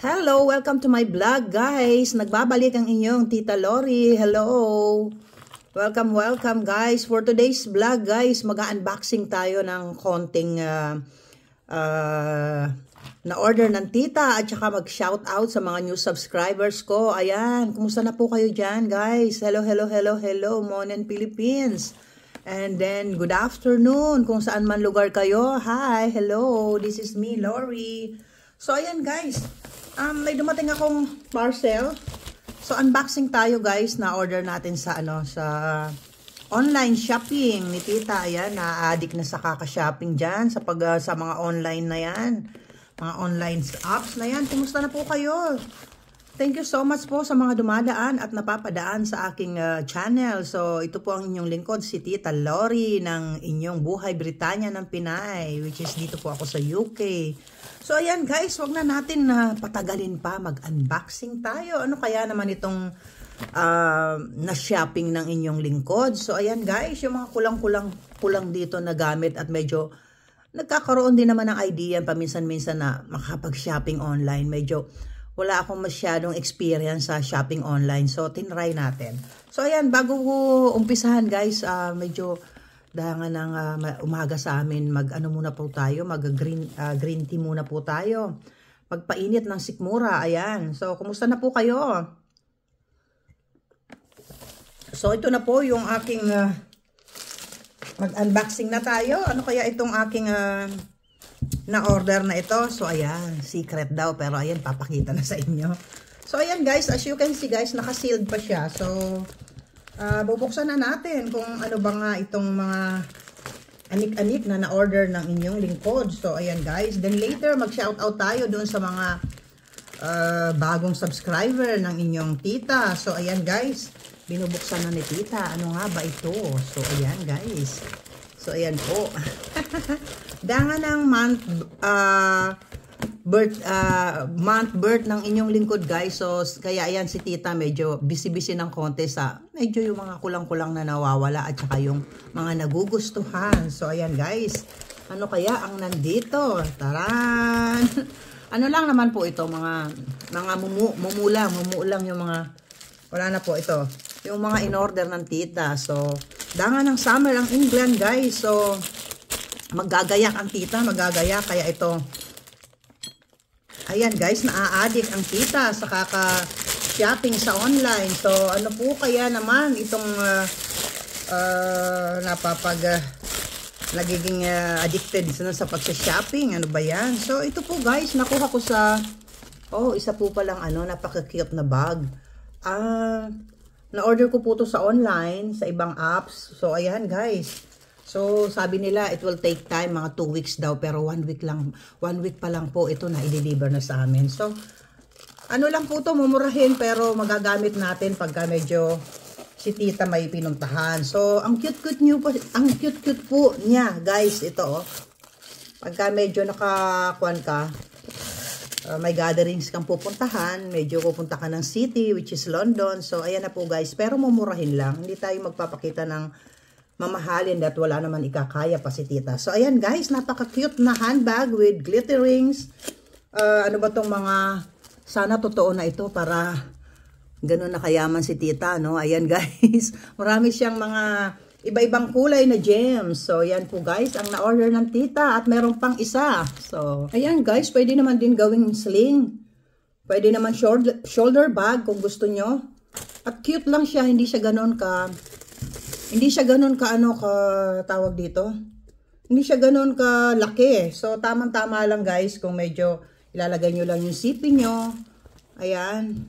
Hello, welcome to my vlog, guys. Nagbabalik ang inyong Tita Lori. Hello. Welcome guys. For today's vlog, guys, mag-unboxing tayo ng konting na order ng tita at saka mag-shout out sa mga new subscribers ko. Ayan, kumusta na po kayo dyan, guys? Hello, Monen Philippines. And then, good afternoon kung saan man lugar kayo. Hi, hello, this is me, Lori. So, ayan, guys. May dumating akong parcel. So, unboxing tayo, guys, na order natin sa, sa online shopping ni tita. Ayan, na-addict na sa kaka-shopping dyan, sa mga online na yan. Mga online apps na yan. Kumusta na po kayo? Thank you so much po sa mga dumadaan at napapadaan sa aking channel. So, ito po ang inyong lingkod, si Tita Lori ng inyong Buhay Britanya ng Pinay, which is dito po ako sa UK. So, ayan guys, wag na natin patagalin pa, mag-unboxing tayo. Ano kaya naman itong na-shopping ng inyong lingkod? So, ayan guys, yung mga kulang dito na gamit at medyo nagkakaroon din naman ng idea paminsan-minsan na makapag-shopping online. Medyo wala akong masyadong experience sa shopping online. So, tinry natin. So, ayan, bago ko umpisahan, guys, medyo dahil ng umaga sa amin, mag-ano muna po tayo, mag-green tea muna po tayo. Magpainit ng sikmura, ayan. So, kumusta na po kayo? So, ito na po yung aking mag-unboxing na tayo. Ano kaya itong aking na-order na ito? So, ayan, secret daw. Pero, ayan, papakita na sa inyo. So, ayan, guys, as you can see, guys, naka-sealed pa siya. So, bubuksan na natin kung ano ba nga itong mga anik-anik na na-order ng inyong lingkod. So, ayan, guys. Then, later, mag-shoutout tayo doon sa mga bagong subscriber ng inyong tita. So, ayan, guys. Binubuksan na ni tita. Ano nga ba ito? So, ayan, guys. So, ayan po. Danga ng month birth ng inyong lingkod, guys. So, kaya ayan si tita medyo busy-busy ng konti sa medyo yung mga kulang-kulang na nawawala at saka yung mga nagugustuhan. So, ayan guys. Ano kaya ang nandito? Taran! Ano lang naman po ito, mga mumulang yung mga, wala na po ito. Yung mga in-order ng tita. So, danga ng summer ang England, guys. So, magagayak ang tita, magagayak. Kaya ito, ayan guys, na-addict ang tita sa kaka-shopping sa online. So, ano po kaya naman itong nagiging addicted sa pag-shopping? Ano ba yan? So, ito po guys, nakuha ko sa, isa po palang napaka-cute na bag. Na-order ko po to sa online, sa ibang apps. So, ayan guys. So, sabi nila, it will take time, mga 2 weeks daw, pero 1 week pa lang po ito na i-deliver na sa amin. So, ano lang po to, mumurahin, pero magagamit natin pagka medyo si tita may pinuntahan. So, ang cute-cute po niya, guys, ito, pagka medyo nakakuan ka, may gatherings kang pupuntahan, medyo pupunta ka ng city, which is London. So, ayan na po, guys, pero mumurahin lang. Hindi tayo magpapakita ng mamahalin at wala naman ikakaya pa si tita. So, ayan guys, napaka-cute na handbag with glitterings. Ano ba tong mga, sana totoo na ito para ganun na kayaman si tita, no? Ayan guys, marami siyang mga iba-ibang kulay na gems. So, ayan po guys, ang na-order ng tita at meron pang isa. So, ayan guys, pwede naman din gawing sling. Pwede naman shoulder bag kung gusto nyo. At cute lang siya, hindi siya ganun ka tawag dito. Hindi siya ganun ka laki. So, tamang-tama lang guys kung medyo ilalagay nyo lang yung sipin nyo. Ayan.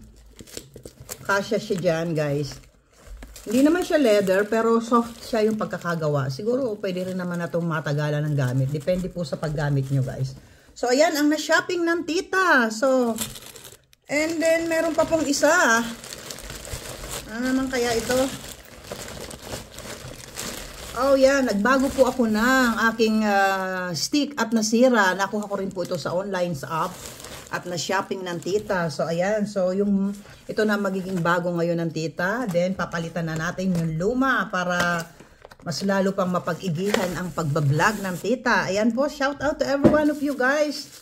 Kasya siya dyan guys. Hindi naman siya leather, pero soft siya yung pagkakagawa. Siguro, pwede rin naman na itong matagalan ng gamit. Depende po sa paggamit nyo guys. So, ayan, ang na-shopping ng tita. So, and then, meron pa pong isa. Ano naman kaya ito? Oh yeah, nagbago po ako ng aking stick at nasira. Nakuha ko rin po ito sa online sa app at na-shopping ng tita. So ayan, so ito na magiging bago ngayon ng tita. Then papalitan na natin yung luma para mas lalo pang mapag-igihan ang pagbablog ng tita. Ayan po, shout out to every one of you guys.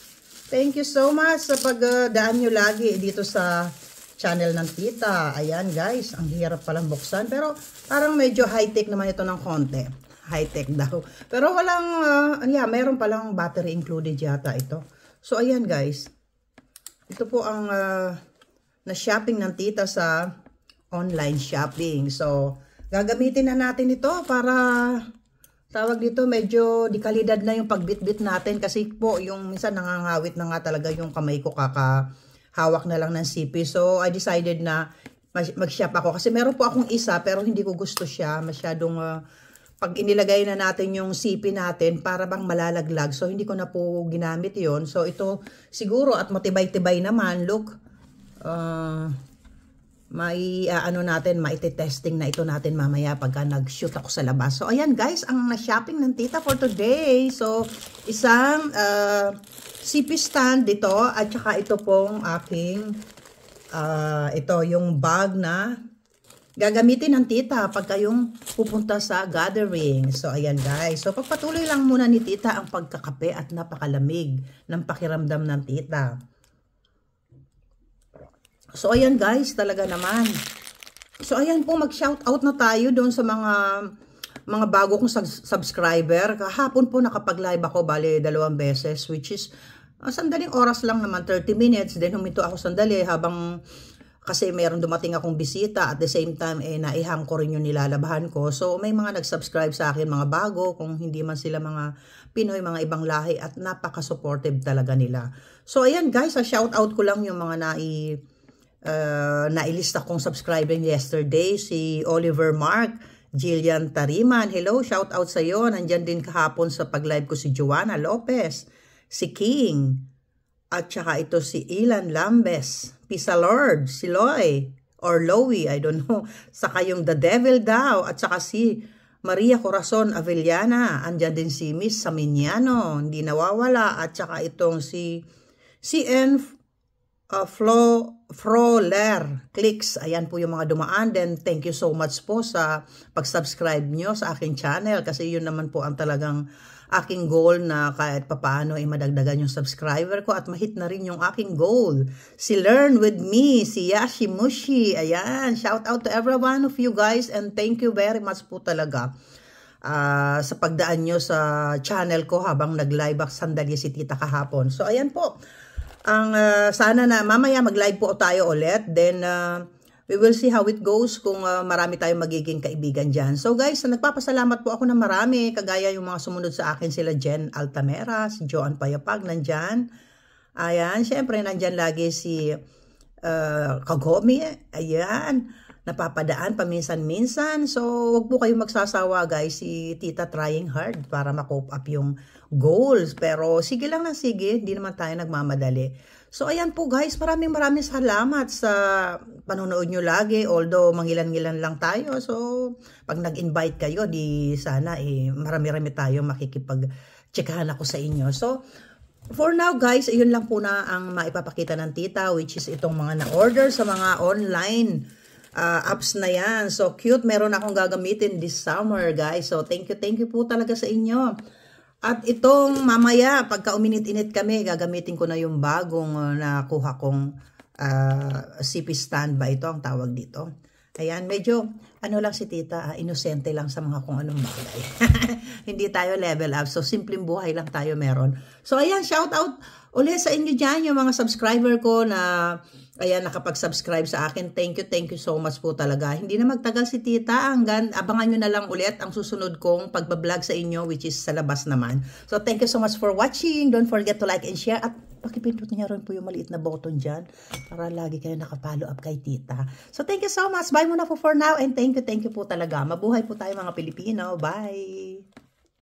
Thank you so much sa pagdaan nyo lagi dito sa channel ng tita. Ayan guys, ang hirap palang buksan. Pero parang medyo high-tech naman ito ng konti. High-tech daw. Pero walang, meron palang battery included yata ito. So ayan guys, ito po ang na-shopping ng tita sa online shopping. So gagamitin na natin ito para... Tawag dito, medyo di kalidad na yung pagbitbit natin kasi po yung minsan nangangawit na nga talaga yung kamay ko kakahawak na lang ng CP. So I decided na mag-shop ako kasi meron po akong isa pero hindi ko gusto siya. Masyadong pag inilagay na natin yung CP natin para bang malalaglag. So hindi ko na po ginamit yon. So ito siguro at matibay-tibay naman. Look, maiti-testing na ito natin mamaya pagka nag-shoot ako sa labas. So, ayan guys, ang na-shopping ng tita for today. So, isang CP stand dito at saka ito pong aking ito yung bag na gagamitin ng tita pagka yung pupunta sa gathering. So, ayan guys. So, pagpatuloy lang muna ni tita ang pagkakape at napakalamig ng pakiramdam ng tita. So, ayan guys, talaga naman. So, ayan po, mag-shout out na tayo doon sa mga bago kong subscriber. Kahapon po nakapag-live ako, bale 2 beses, which is sandaling oras lang naman, 30 minutes. Then huminto ako sandali habang kasi meron dumating akong bisita at the same time, naihang ko rin yung nilalabahan ko. So, may mga nag-subscribe sa akin, mga bago, kung hindi man sila mga Pinoy, mga ibang lahi at napaka-supportive talaga nila. So, ayan guys, shout out ko lang yung mga nailista kong subscriber yesterday, si Oliver Mark, Jillian Tariman, hello, shout out sa iyo. Nandyan din kahapon sa pag-live ko si Joanna Lopez, si King, at saka ito si Ilan Lambes, Pisa Lord, si Loy, or Lowy, I don't know, saka yung The Devil daw, at saka si Maria Corazon Avellana, andyan din si Miss Saminiano, hindi nawawala, at saka itong si CN Froler Clicks. Ayan po yung mga dumaan. Then, thank you so much po sa pag-subscribe nyo sa aking channel kasi yun naman po ang talagang aking goal na kahit papaano ay madagdagan yung subscriber ko at mahit na rin yung aking goal. Si Learn With Me, si Yashimushi. Ayan, shout out to every one of you guys and thank you very much po talaga sa pagdaan nyo sa channel ko habang nag-live sandali si tita kahapon. So, ayan po. Sana na mamaya mag-live po tayo ulit. Then, we will see how it goes kung marami tayong magiging kaibigan dyan. So guys, nagpapasalamat po ako na marami. Kagaya yung mga sumunod sa akin sila Jen Altamera, si Joan Payapag nandyan. Ayan, syempre nandyan lagi si Kagomi. Ayan, napapadaan paminsan-minsan. So, wag po kayong magsasawa guys. Si Tita trying hard para ma-cope up yung goals. Pero sige lang na sige, hindi naman tayo nagmamadali. So, ayan po guys, maraming salamat sa panonood nyo lagi. Although, mangilan-ngilan lang tayo. So, pag nag-invite kayo, di sana marami-rami tayo makikipag-checkahan ako sa inyo. So, for now guys, yun lang po na ang maipapakita ng tita, which is itong mga na-order sa mga online apps na yan. So, cute. Meron akong gagamitin this summer, guys. So, thank you po talaga sa inyo. At itong mamaya, pagka uminit-init kami, gagamitin ko na yung bagong nakuha kong CP stand ba ito ang tawag dito. Ayan, medyo, ano lang si tita, inosente lang sa mga kung anong bagay. Hindi tayo level up. So, simpleng buhay lang tayo meron. So, ayan, shout out ulit sa inyo dyan, yung mga subscriber ko na ayan, nakapag-subscribe sa akin. Thank you so much po talaga. Hindi na magtagal si tita. Abangan nyo na lang ulit ang susunod kong pagbablog sa inyo, which is sa labas naman. So, thank you so much for watching. Don't forget to like and share. At pakipindot niya rin po yung maliit na button dyan para lagi kayo nakapollow up kay tita. So, thank you so much. Bye muna po for now. And thank you po talaga. Mabuhay po tayo mga Pilipino. Bye!